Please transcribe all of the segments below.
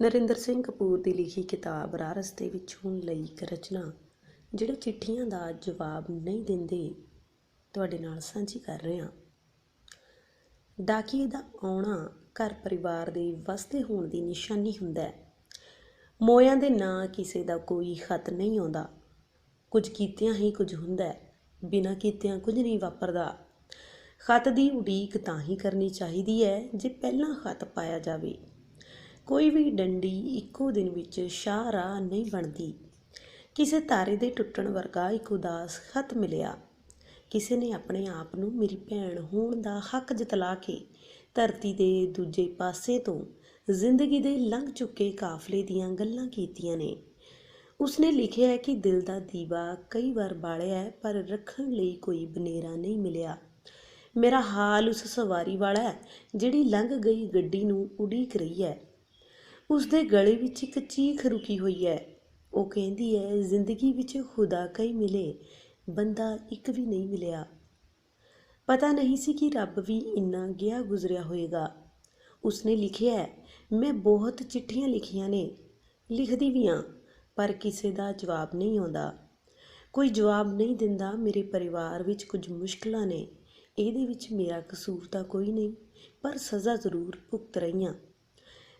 ਨਰਿੰਦਰ ਸਿੰਘ ਕਪੂਰ ਦੀ ਲਿਖੀ ਕਿਤਾਬ ਰਾਹ ਰਸਤੇ ਵਿੱਚ ਹੁਣ ਲਈ ਇੱਕ ਰਚਨਾ ਜਿਹੜੇ ਚਿੱਠੀਆਂ ਦਾ ਜਵਾਬ ਨਹੀਂ ਦਿੰਦੇ ਤੁਹਾਡੇ ਨਾਲ ਸਾਂਝੀ ਕਰ ਰਹੇ ਹਾਂ। ਡਾਕੀਏ ਦਾ ਆਉਣਾ ਘਰ ਪਰਿਵਾਰ ਦੇ ਵਸਦੇ ਹੋਣ ਦੀ ਨਿਸ਼ਾਨੀ ਹੁੰਦਾ ਹੈ। ਮੋਇਆਂ ਦੇ ਨਾਂ ਕਿਸੇ ਦਾ ਕੋਈ ਖਤ ਨਹੀਂ ਆਉਂਦਾ। ਕੁਝ ਕੀਤਿਆਂ ਹੀ ਕੁਝ ਹੁੰਦਾ ਹੈ, ਬਿਨਾਂ ਕੀਤਿਆਂ ਕੁਝ ਨਹੀਂ ਵਾਪਰਦਾ। ਖਤ ਦੀ ਉਡੀਕ ਤਾਂ ਹੀ ਕਰਨੀ ਚਾਹੀਦੀ ਹੈ ਜੇ ਪਹਿਲਾਂ ਖਤ ਪਾਇਆ ਜਾਵੇ। ਕੋਈ ਵੀ ਡੰਡੀ ਇੱਕੋ ਦਿਨ ਵਿੱਚ ਸ਼ਾਹਰਾਹ ਨਹੀਂ ਬਣਦੀ। ਕਿਸੇ ਤਾਰੇ ਦੇ ਟੁੱਟਣ ਵਰਗਾ ਇੱਕ ਉਦਾਸ ਖਤ ਮਿਲਿਆ। ਕਿਸੇ ਨੇ ਆਪਣੇ ਆਪ ਨੂੰ ਮੇਰੀ ਭੈਣ ਹੋਣ ਦਾ ਹੱਕ ਜਤਲਾ ਕੇ ਧਰਤੀ ਦੇ ਦੂਜੇ ਪਾਸੇ ਤੋਂ ਜ਼ਿੰਦਗੀ ਦੇ ਲੰਘ ਚੁੱਕੇ ਕਾਫਲੇ ਦੀਆਂ ਗੱਲਾਂ ਕੀਤੀਆਂ ਨੇ। ਉਸਨੇ ਲਿਖਿਆ ਹੈ ਕਿ ਦਿਲ ਦਾ ਦੀਵਾ ਕਈ ਵਾਰ ਬਾਲਿਆ ਹੈ, ਪਰ ਰੱਖਣ ਲਈ ਕੋਈ ਬਨੇਰਾ ਨਹੀਂ ਮਿਲਿਆ। ਮੇਰਾ ਹਾਲ ਉਸ ਸਵਾਰੀ ਵਾਲਾ ਹੈ ਜਿਹੜੀ ਲੰਘ ਗਈ ਗੱਡੀ ਨੂੰ ਉਡੀਕ ਰਹੀ ਹੈ। ਉਸਦੇ ਗਲੇ ਵਿੱਚ ਇੱਕ ਚੀਖ ਰੁਕੀ ਹੋਈ ਹੈ। ਉਹ ਕਹਿੰਦੀ ਹੈ, ਜ਼ਿੰਦਗੀ ਵਿੱਚ ਖੁਦਾ ਕਈ ਮਿਲੇ, ਬੰਦਾ ਇੱਕ ਵੀ ਨਹੀਂ ਮਿਲਿਆ। ਪਤਾ ਨਹੀਂ ਸੀ ਕਿ ਰੱਬ ਵੀ ਇੰਨਾ ਗਿਆ ਗੁਜ਼ਰਿਆ ਹੋਏਗਾ। ਉਸਨੇ ਲਿਖਿਆ ਹੈ, ਮੈਂ ਬਹੁਤ ਚਿੱਠੀਆਂ ਲਿਖੀਆਂ ਨੇ, ਲਿਖਦੀ ਵੀ ਹਾਂ, ਪਰ ਕਿਸੇ ਦਾ ਜਵਾਬ ਨਹੀਂ ਆਉਂਦਾ। ਕੋਈ ਜਵਾਬ ਨਹੀਂ ਦਿੰਦਾ। ਮੇਰੇ ਪਰਿਵਾਰ ਵਿੱਚ ਕੁਝ ਮੁਸ਼ਕਲਾਂ ਨੇ। ਇਹਦੇ ਵਿੱਚ ਮੇਰਾ ਕਸੂਰ ਤਾਂ ਕੋਈ ਨਹੀਂ, ਪਰ ਸਜ਼ਾ ਜ਼ਰੂਰ ਭੁਗਤ ਰਹੀਆਂ।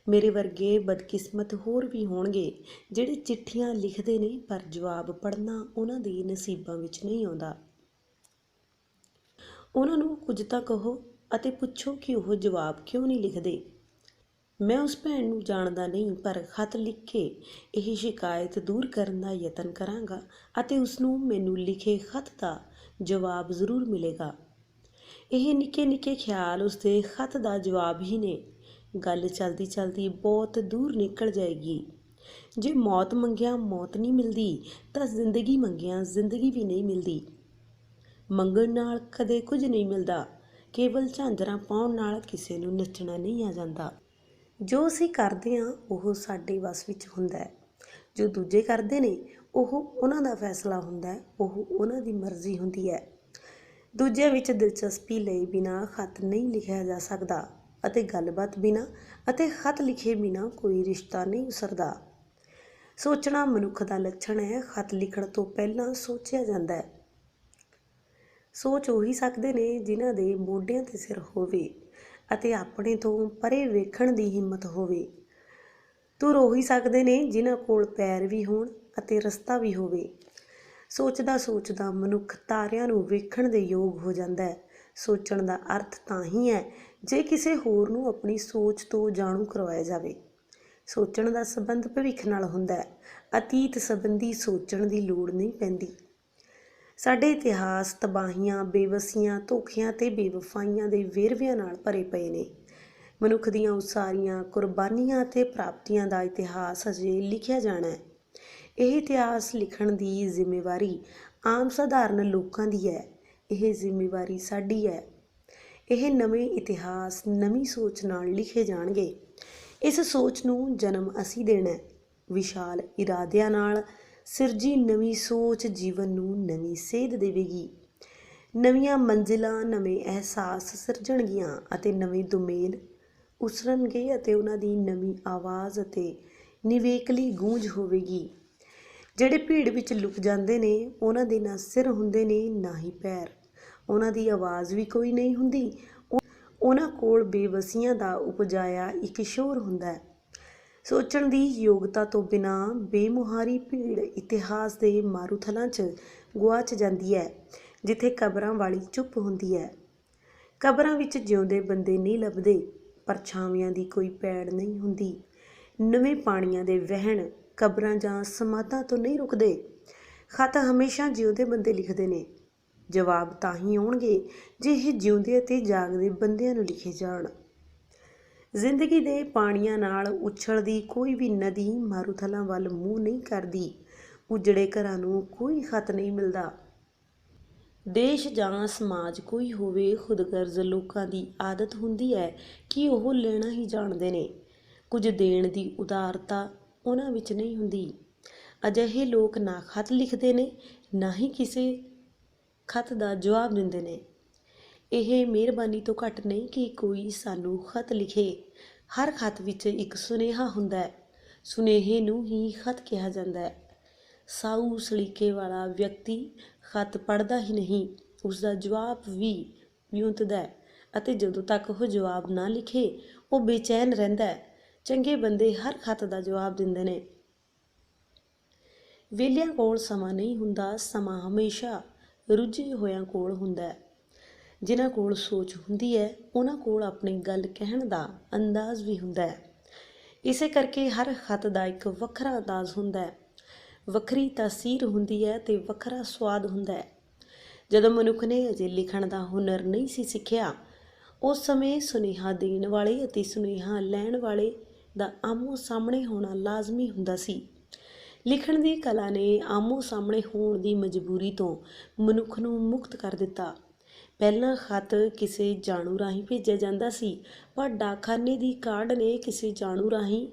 ਮੇਰੇ ਵਰਗੇ ਬਦਕਿਸਮਤ ਹੋਰ ਵੀ ਹੋਣਗੇ ਜਿਹੜੇ ਚਿੱਠੀਆਂ ਲਿਖਦੇ ਨੇ, ਪਰ ਜਵਾਬ ਪੜ੍ਹਨਾ ਉਹਨਾਂ ਦੇ ਨਸੀਬਾਂ ਵਿੱਚ ਨਹੀਂ ਆਉਂਦਾ। ਉਹਨਾਂ ਨੂੰ ਕੁਝ ਤਾਂ ਕਹੋ ਅਤੇ ਪੁੱਛੋ ਕਿ ਉਹ ਜਵਾਬ ਕਿਉਂ ਨਹੀਂ ਲਿਖਦੇ। ਮੈਂ ਉਸ ਭੈਣ ਨੂੰ ਜਾਣਦਾ ਨਹੀਂ, ਪਰ ਖਤ ਲਿਖ ਕੇ ਇਹ ਸ਼ਿਕਾਇਤ ਦੂਰ ਕਰਨ ਦਾ ਯਤਨ ਕਰਾਂਗਾ ਅਤੇ ਉਸਨੂੰ ਮੈਨੂੰ ਲਿਖੇ ਖਤ ਦਾ ਜਵਾਬ ਜ਼ਰੂਰ ਮਿਲੇਗਾ। ਇਹ ਨਿੱਕੇ ਨਿੱਕੇ ਖਿਆਲ ਉਸਦੇ ਖਤ ਦਾ ਜਵਾਬ ਹੀ ਨੇ। ਗੱਲ ਚਲਦੀ ਚਲਦੀ ਬਹੁਤ ਦੂਰ ਨਿਕਲ ਜਾਏਗੀ। ਜੇ ਮੌਤ ਮੰਗਿਆ ਮੌਤ ਨਹੀਂ ਮਿਲਦੀ, ਤਾਂ ਜ਼ਿੰਦਗੀ ਮੰਗਿਆ ਜ਼ਿੰਦਗੀ ਵੀ ਨਹੀਂ ਮਿਲਦੀ। ਮੰਗਣ ਨਾਲ ਕਦੇ ਕੁਝ ਨਹੀਂ ਮਿਲਦਾ। ਕੇਵਲ ਝਾਂਜਰਾਂ ਪਾਉਣ ਨਾਲ ਕਿਸੇ ਨੂੰ ਨੱਚਣਾ ਨਹੀਂ ਆ ਜਾਂਦਾ। ਜੋ ਅਸੀਂ ਕਰਦੇ ਹਾਂ ਉਹ ਸਾਡੇ ਵੱਸ ਵਿੱਚ ਹੁੰਦਾ ਹੈ। ਜੋ ਦੂਜੇ ਕਰਦੇ ਨੇ ਉਹ ਉਹਨਾਂ ਦਾ ਫੈਸਲਾ ਹੁੰਦਾ ਹੈ, ਉਹ ਉਹਨਾਂ ਦੀ ਮਰਜ਼ੀ ਹੁੰਦੀ ਹੈ। ਦੂਜਿਆਂ ਵਿੱਚ ਦਿਲਚਸਪੀ ਲਈ ਬਿਨਾਂ ਖਤ ਨਹੀਂ ਲਿਖਿਆ ਜਾ ਸਕਦਾ ਅਤੇ ਗੱਲਬਾਤ ਬਿਨਾਂ ਅਤੇ ਖਤ ਲਿਖੇ ਬਿਨਾਂ ਕੋਈ ਰਿਸ਼ਤਾ ਨਹੀਂ ਉਸਰਦਾ। ਸੋਚਣਾ ਮਨੁੱਖ ਦਾ ਲੱਛਣ ਹੈ। ਖਤ ਲਿਖਣ ਤੋਂ ਪਹਿਲਾਂ ਸੋਚਿਆ ਜਾਂਦਾ ਹੈ। ਸੋਚ ਉਹੀ ਸਕਦੇ ਨੇ ਜਿਨ੍ਹਾਂ ਦੇ ਮੋਢਿਆਂ 'ਤੇ ਸਿਰ ਹੋਵੇ ਅਤੇ ਆਪਣੇ ਤੋਂ ਪਰੇ ਵੇਖਣ ਦੀ ਹਿੰਮਤ ਹੋਵੇ। ਤੁਰ ਉਹੀ ਸਕਦੇ ਨੇ ਜਿਨ੍ਹਾਂ ਕੋਲ ਪੈਰ ਵੀ ਹੋਣ ਅਤੇ ਰਸਤਾ ਵੀ ਹੋਵੇ। ਸੋਚਦਾ ਸੋਚਦਾ ਮਨੁੱਖ ਤਾਰਿਆਂ ਨੂੰ ਵੇਖਣ ਦੇ ਯੋਗ ਹੋ ਜਾਂਦਾ ਹੈ। ਸੋਚਣ ਦਾ ਅਰਥ ਤਾਂ ਹੀ ਹੈ ਜੇ ਕਿਸੇ ਹੋਰ ਨੂੰ ਆਪਣੀ ਸੋਚ ਤੋਂ ਜਾਣੂ ਕਰਵਾਇਆ ਜਾਵੇ। ਸੋਚਣ ਦਾ ਸੰਬੰਧ ਭਵਿੱਖ ਨਾਲ ਹੁੰਦਾ ਹੈ। ਅਤੀਤ ਸੰਬੰਧੀ ਸੋਚਣ ਦੀ ਲੋੜ ਨਹੀਂ ਪੈਂਦੀ। ਸਾਡੇ ਇਤਿਹਾਸ ਤਬਾਹੀਆਂ, ਬੇਵਸੀਆਂ, ਧੋਖਿਆਂ ਤੇ ਬੇਵਫਾਈਆਂ ਦੇ ਵੇਰਵਿਆਂ ਨਾਲ ਭਰੇ ਪਏ ਨੇ। ਮਨੁੱਖ ਦੀਆਂ ਉਸਾਰੀਆਂ, ਕੁਰਬਾਨੀਆਂ ਅਤੇ ਪ੍ਰਾਪਤੀਆਂ ਦਾ ਇਤਿਹਾਸ ਅਜੇ ਲਿਖਿਆ ਜਾਣਾ ਹੈ। ਇਹ ਇਤਿਹਾਸ ਲਿਖਣ ਦੀ ਜ਼ਿੰਮੇਵਾਰੀ ਆਮ ਸਧਾਰਨ ਲੋਕਾਂ ਦੀ ਹੈ। ਇਹ ਜ਼ਿੰਮੇਵਾਰੀ ਸਾਡੀ ਹੈ। ਇਹ ਨਵੇਂ ਇਤਿਹਾਸ ਨਵੀਂ ਸੋਚ ਨਾਲ ਲਿਖੇ ਜਾਣਗੇ। ਇਸ ਸੋਚ ਨੂੰ ਜਨਮ ਅਸੀਂ ਦੇਣਾ ਹੈ। ਵਿਸ਼ਾਲ ਇਰਾਦਿਆਂ ਨਾਲ ਸਿਰਜੀ ਨਵੀਂ ਸੋਚ ਜੀਵਨ ਨੂੰ ਨਵੀਂ ਸੇਧ ਦੇਵੇਗੀ। ਨਵੀਆਂ ਮੰਜ਼ਿਲਾਂ, ਨਵੇਂ ਅਹਿਸਾਸ ਸਿਰਜਣਗੀਆਂ ਅਤੇ ਨਵੇਂ ਦੁਮੇਲ ਉਸਰਨਗੇ ਅਤੇ ਉਹਨਾਂ ਦੀ ਨਵੀਂ ਆਵਾਜ਼ ਅਤੇ ਨਿਵੇਕਲੀ ਗੂੰਜ ਹੋਵੇਗੀ। ਜਿਹੜੇ ਭੀੜ ਵਿੱਚ ਲੁਕ ਜਾਂਦੇ ਨੇ ਉਹਨਾਂ ਦੇ ਨਾ ਸਿਰ ਹੁੰਦੇ ਨੇ ਨਾ ਹੀ ਪੈਰ। ਉਹਨਾਂ ਦੀ ਆਵਾਜ਼ ਵੀ ਕੋਈ ਨਹੀਂ ਹੁੰਦੀ। ਉਹਨਾਂ ਕੋਲ ਬੇਵਸੀਆਂ ਦਾ ਉਪਜਾਇਆ ਇੱਕ ਸ਼ੋਰ ਹੁੰਦਾ ਹੈ। ਸੋਚਣ ਦੀ ਯੋਗਤਾ ਤੋਂ ਬਿਨਾਂ ਬੇਮੁਹਾਰੀ ਭੀੜ ਇਤਿਹਾਸ ਦੇ ਮਾਰੂਥਲਾਂ 'ਚ ਗੁਆਚ ਜਾਂਦੀ ਹੈ, ਜਿੱਥੇ ਕਬਰਾਂ ਵਾਲੀ ਚੁੱਪ ਹੁੰਦੀ ਹੈ। ਕਬਰਾਂ ਵਿੱਚ ਜਿਉਂਦੇ ਬੰਦੇ ਨਹੀਂ ਲੱਭਦੇ, ਪਰਛਾਵਿਆਂ ਦੀ ਕੋਈ ਪੈੜ ਨਹੀਂ ਹੁੰਦੀ। ਨਵੇਂ ਪਾਣੀਆਂ ਦੇ ਵਹਿਣ ਕਬਰਾਂ ਜਾਂ ਸਮਾਧਾਂ ਤੋਂ ਨਹੀਂ ਰੁਕਦੇ। ਖਤ ਹਮੇਸ਼ਾ ਜਿਉਂਦੇ ਬੰਦੇ ਲਿਖਦੇ ਨੇ। ਜਵਾਬ ਤਾਂ ਹੀ ਆਉਣਗੇ ਜੇ ਇਹ ਜਿਉਂਦੇ ਅਤੇ ਜਾਗਦੇ ਬੰਦਿਆਂ ਨੂੰ ਲਿਖੇ ਜਾਣ। ਜ਼ਿੰਦਗੀ ਦੇ ਪਾਣੀਆਂ ਨਾਲ ਉਛਲਦੀ ਕੋਈ ਵੀ ਨਦੀ ਮਾਰੂਥਲਾਂ ਵੱਲ ਮੂੰਹ ਨਹੀਂ ਕਰਦੀ। ਉਜੜੇ ਘਰਾਂ ਨੂੰ ਕੋਈ ਖਤ ਨਹੀਂ ਮਿਲਦਾ। ਦੇਸ਼ ਜਾਂ ਸਮਾਜ ਕੋਈ ਹੋਵੇ, ਖੁਦਗਰਜ਼ ਲੋਕਾਂ ਦੀ ਆਦਤ ਹੁੰਦੀ ਹੈ ਕਿ ਉਹ ਲੈਣਾ ਹੀ ਜਾਣਦੇ ਨੇ। ਕੁਝ ਦੇਣ ਦੀ ਉਦਾਰਤਾ ਉਹਨਾਂ ਵਿੱਚ ਨਹੀਂ ਹੁੰਦੀ। ਅਜਿਹੇ ਲੋਕ ਨਾ ਖਤ ਲਿਖਦੇ ਨੇ, ਨਾ ਹੀ ਕਿਸੇ ਖਤ ਦਾ ਜਵਾਬ ਦਿੰਦੇ ਨੇ। ਇਹ ਮਿਹਰਬਾਨੀ ਤੋਂ ਘੱਟ ਨਹੀਂ ਕਿ ਕੋਈ ਸਾਨੂੰ ਖਤ ਲਿਖੇ। ਹਰ ਖਤ ਵਿੱਚ ਇੱਕ ਸੁਨੇਹਾ ਹੁੰਦਾ ਹੈ। ਸੁਨੇਹੇ ਨੂੰ ਹੀ ਖਤ ਕਿਹਾ ਜਾਂਦਾ ਹੈ। ਸਾਊ ਸਲੀਕੇ ਵਾਲਾ ਵਿਅਕਤੀ ਖਤ ਪੜ੍ਹਦਾ ਹੀ ਨਹੀਂ, ਉਸਦਾ ਜਵਾਬ ਵੀ ਵਿਉਂਤਦਾ ਹੈ ਅਤੇ ਜਦੋਂ ਤੱਕ ਉਹ ਜਵਾਬ ਨਾ ਲਿਖੇ ਉਹ ਬੇਚੈਨ ਰਹਿੰਦਾ ਹੈ। ਚੰਗੇ ਬੰਦੇ ਹਰ ਖਤ ਦਾ ਜਵਾਬ ਦਿੰਦੇ ਨੇ। ਵਿਹਲਿਆਂ ਕੋਲ ਸਮਾਂ ਨਹੀਂ ਹੁੰਦਾ, ਸਮਾਂ ਹਮੇਸ਼ਾ ਰੁੱਝੇ ਹੋਇਆਂ ਕੋਲ ਹੁੰਦਾ ਹੈ। ਜਿਨ੍ਹਾਂ ਕੋਲ ਸੋਚ ਹੁੰਦੀ ਹੈ ਉਹਨਾਂ ਕੋਲ ਆਪਣੀ ਗੱਲ ਕਹਿਣ ਦਾ ਅੰਦਾਜ਼ ਵੀ ਹੁੰਦਾ ਹੈ। ਇਸੇ ਕਰਕੇ ਹਰ ਖਤ ਦਾ ਇੱਕ ਵੱਖਰਾ ਅੰਦਾਜ਼ ਹੁੰਦਾ ਹੈ, ਵੱਖਰੀ ਤਾਸੀਰ ਹੁੰਦੀ ਹੈ ਅਤੇ ਵੱਖਰਾ ਸਵਾਦ ਹੁੰਦਾ ਹੈ। ਜਦੋਂ ਮਨੁੱਖ ਨੇ ਅਜੇ ਲਿਖਣ ਦਾ ਹੁਨਰ ਨਹੀਂ ਸੀ ਸਿੱਖਿਆ, ਉਸ ਸਮੇਂ ਸੁਨੇਹਾ ਦੇਣ ਵਾਲੇ ਅਤੇ ਸੁਨੇਹਾ ਲੈਣ ਵਾਲੇ ਦਾ ਆਮੋ ਸਾਹਮਣੇ ਹੋਣਾ ਲਾਜ਼ਮੀ ਹੁੰਦਾ ਸੀ। ਲਿਖਣ ਦੀ ਕਲਾ ਨੇ ਆਮੋ ਸਾਹਮਣੇ ਹੋਣ ਦੀ ਮਜਬੂਰੀ ਤੋਂ ਮਨੁੱਖ ਨੂੰ ਮੁਕਤ ਕਰ ਦਿੱਤਾ। ਪਹਿਲਾਂ ਖਤ ਕਿਸੇ ਜਾਣੂ ਰਾਹੀਂ ਭੇਜਿਆ ਜਾਂਦਾ ਸੀ, ਪਰ ਡਾਕਖਾਨੇ ਦੀ ਕਾਢ ਨੇ ਕਿਸੇ ਜਾਣੂ ਰਾਹੀਂ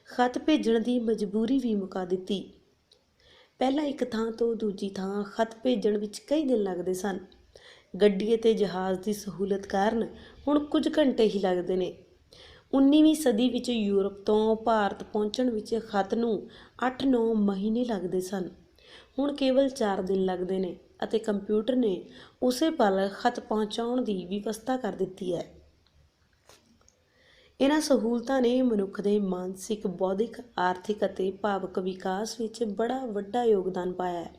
ਖਤ ਭੇਜਣ ਦੀ ਮਜਬੂਰੀ ਵੀ ਮੁਕਾ ਦਿੱਤੀ। ਪਹਿਲਾਂ ਇੱਕ ਥਾਂ ਤੋਂ ਦੂਜੀ ਥਾਂ ਖਤ ਭੇਜਣ ਵਿੱਚ ਕਈ ਦਿਨ ਲੱਗਦੇ ਸਨ। ਗੱਡੀ ਅਤੇ ਜਹਾਜ਼ ਦੀ ਸਹੂਲਤ ਕਾਰਨ ਹੁਣ ਕੁਝ ਘੰਟੇ ਹੀ ਲੱਗਦੇ ਨੇ। 19ਵੀਂ ਸਦੀ ਵਿੱਚ ਯੂਰਪ ਤੋਂ ਭਾਰਤ ਪਹੁੰਚਣ ਵਿੱਚ ਖਤ ਨੂੰ 8-9 ਮਹੀਨੇ ਲੱਗਦੇ ਸਨ। ਹੁਣ ਕੇਵਲ 4 ਦਿਨ ਲੱਗਦੇ ਨੇ ਅਤੇ ਕੰਪਿਊਟਰ ਨੇ ਉਸੇ ਪਲ ਖਤ ਪਹੁੰਚਾਉਣ ਦੀ ਵਿਵਸਥਾ ਕਰ ਦਿੱਤੀ ਹੈ। ਇਹਨਾਂ ਸਹੂਲਤਾਂ ਨੇ ਮਨੁੱਖ ਦੇ ਮਾਨਸਿਕ, ਬੌਧਿਕ, ਆਰਥਿਕ ਅਤੇ ਭਾਵਕ ਵਿਕਾਸ ਵਿੱਚ ਬੜਾ ਵੱਡਾ ਯੋਗਦਾਨ ਪਾਇਆ ਹੈ।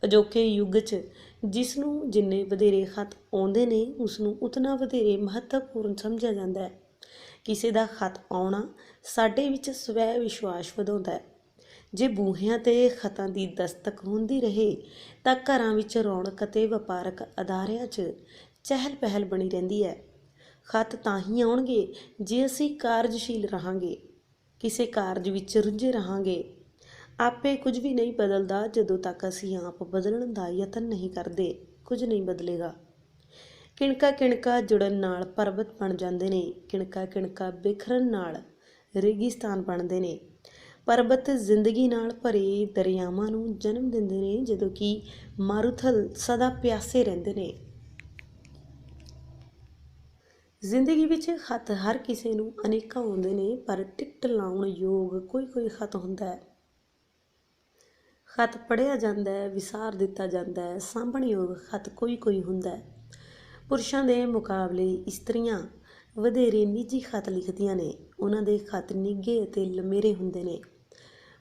ਅਜੋਕੇ ਯੁੱਗ 'ਚ ਜਿਸ ਨੂੰ ਜਿੰਨੇ ਵਧੇਰੇ ਖਤ ਆਉਂਦੇ ਨੇ ਉਸ ਨੂੰ ਉਤਨਾ ਵਧੇਰੇ ਮਹੱਤਵਪੂਰਨ ਸਮਝਿਆ ਜਾਂਦਾ ਹੈ। ਕਿਸੇ ਦਾ ਖਤ ਆਉਣਾ ਸਾਡੇ ਵਿੱਚ ਸਵੈ ਵਿਸ਼ਵਾਸ ਵਧਾਉਂਦਾ ਹੈ। ਜੇ ਬੂਹਿਆਂ 'ਤੇ ਖਤਾਂ ਦੀ ਦਸਤਕ ਹੁੰਦੀ ਰਹੇ ਤਾਂ ਘਰਾਂ ਵਿੱਚ ਰੌਣਕ ਅਤੇ ਵਪਾਰਕ ਅਦਾਰਿਆਂ 'ਚ ਚਹਿਲ ਪਹਿਲ ਬਣੀ ਰਹਿੰਦੀ ਹੈ। ਖਤ ਤਾਂ ਹੀ ਆਉਣਗੇ ਜੇ ਅਸੀਂ ਕਾਰਜਸ਼ੀਲ ਰਹਾਂਗੇ, ਕਿਸੇ ਕਾਰਜ ਵਿੱਚ ਰੁੱਝੇ ਰਹਾਂਗੇ। ਆਪੇ ਕੁਝ ਵੀ ਨਹੀਂ ਬਦਲਦਾ ਜਦੋਂ ਤੱਕ ਅਸੀਂ ਆਪ ਬਦਲਣ ਦਾ ਯਤਨ ਨਹੀਂ ਕਰਦੇ, ਕੁਝ ਨਹੀਂ ਬਦਲੇਗਾ। ਕਿਣਕਾ ਕਿਣਕਾ ਜੁੜਨ ਨਾਲ ਪਰਬਤ ਬਣ ਜਾਂਦੇ ਨੇ, ਕਿਣਕਾ ਕਿਣਕਾ ਬਿਖਰਨ ਨਾਲ ਰੇਗਿਸਤਾਨ ਬਣਦੇ ਨੇ। ਪਰਬਤ ਜ਼ਿੰਦਗੀ ਨਾਲ ਭਰੇ ਦਰਿਆਵਾਂ ਨੂੰ ਜਨਮ ਦਿੰਦੇ ਨੇ, ਜਦੋਂ ਕਿ ਮਾਰੂਥਲ ਸਦਾ ਪਿਆਸੇ ਰਹਿੰਦੇ ਨੇ। ਜ਼ਿੰਦਗੀ ਵਿੱਚ ਖਤ ਹਰ ਕਿਸੇ ਨੂੰ ਅਨੇਕਾਂ ਆਉਂਦੇ ਨੇ, ਪਰ ਟਿਕਟ ਲਾਉਣ ਯੋਗ ਕੋਈ ਖਤ ਹੁੰਦਾ ਹੈ। ਖਤ ਪੜ੍ਹਿਆ ਜਾਂਦਾ ਹੈ, ਵਿਸਾਰ ਦਿੱਤਾ ਜਾਂਦਾ ਹੈ। ਸਾਂਭਣ ਯੋਗ ਖਤ ਕੋਈ ਹੁੰਦਾ ਹੈ। ਪੁਰਸ਼ਾਂ ਦੇ ਮੁਕਾਬਲੇ ਇਸਤਰੀਆਂ ਵਧੇਰੇ ਨਿੱਜੀ ਖਤ ਲਿਖਦੀਆਂ ਨੇ। ਉਹਨਾਂ ਦੇ ਖਤ ਨਿੱਘੇ ਅਤੇ ਲੰਮੇਰੇ ਹੁੰਦੇ ਨੇ।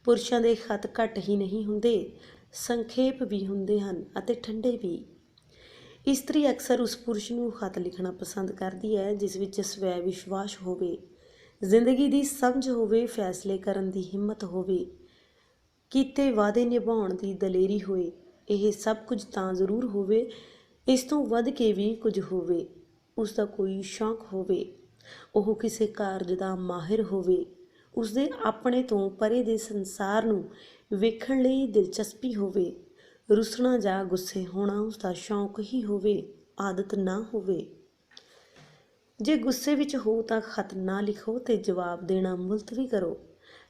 ਪੁਰਸ਼ਾਂ ਦੇ ਖਤ ਘੱਟ ਹੀ ਨਹੀਂ ਹੁੰਦੇ, ਸੰਖੇਪ ਵੀ ਹੁੰਦੇ ਹਨ ਅਤੇ ਠੰਡੇ ਵੀ। ਇਸਤਰੀ ਅਕਸਰ ਉਸ ਪੁਰਸ਼ ਨੂੰ ਖਤ ਲਿਖਣਾ ਪਸੰਦ ਕਰਦੀ ਹੈ ਜਿਸ ਵਿੱਚ ਸਵੈ ਵਿਸ਼ਵਾਸ ਹੋਵੇ, ਜ਼ਿੰਦਗੀ ਦੀ ਸਮਝ ਹੋਵੇ, ਫੈਸਲੇ ਕਰਨ ਦੀ ਹਿੰਮਤ ਹੋਵੇ, ਕੀਤੇ ਵਾਅਦੇ ਨਿਭਾਉਣ ਦੀ ਦਲੇਰੀ ਹੋਏ। ਇਹ ਸਭ ਕੁਝ ਤਾਂ ਜ਼ਰੂਰ ਹੋਵੇ, ਇਸ ਤੋਂ ਵੱਧ ਕੇ ਵੀ ਕੁਝ ਹੋਵੇ। ਉਸ ਦਾ ਕੋਈ ਸ਼ੌਂਕ ਹੋਵੇ, ਉਹ ਕਿਸੇ ਕਾਰਜ ਦਾ ਮਾਹਿਰ ਹੋਵੇ, ਉਸਦੇ ਆਪਣੇ ਤੋਂ ਪਰੇ ਦੇ ਸੰਸਾਰ ਨੂੰ ਵੇਖਣ ਲਈ ਦਿਲਚਸਪੀ ਹੋਵੇ। ਰੁੱਸਣਾ ਜਾਂ ਗੁੱਸੇ ਹੋਣਾ ਉਸਦਾ ਸ਼ੌਂਕ ਹੀ ਹੋਵੇ, ਆਦਤ ਨਾ ਹੋਵੇ। ਜੇ ਗੁੱਸੇ ਵਿੱਚ ਹੋ ਤਾਂ ਖਤ ਨਾ ਲਿਖੋ ਤੇ ਜਵਾਬ ਦੇਣਾ ਮੁਲਤਵੀ ਕਰੋ।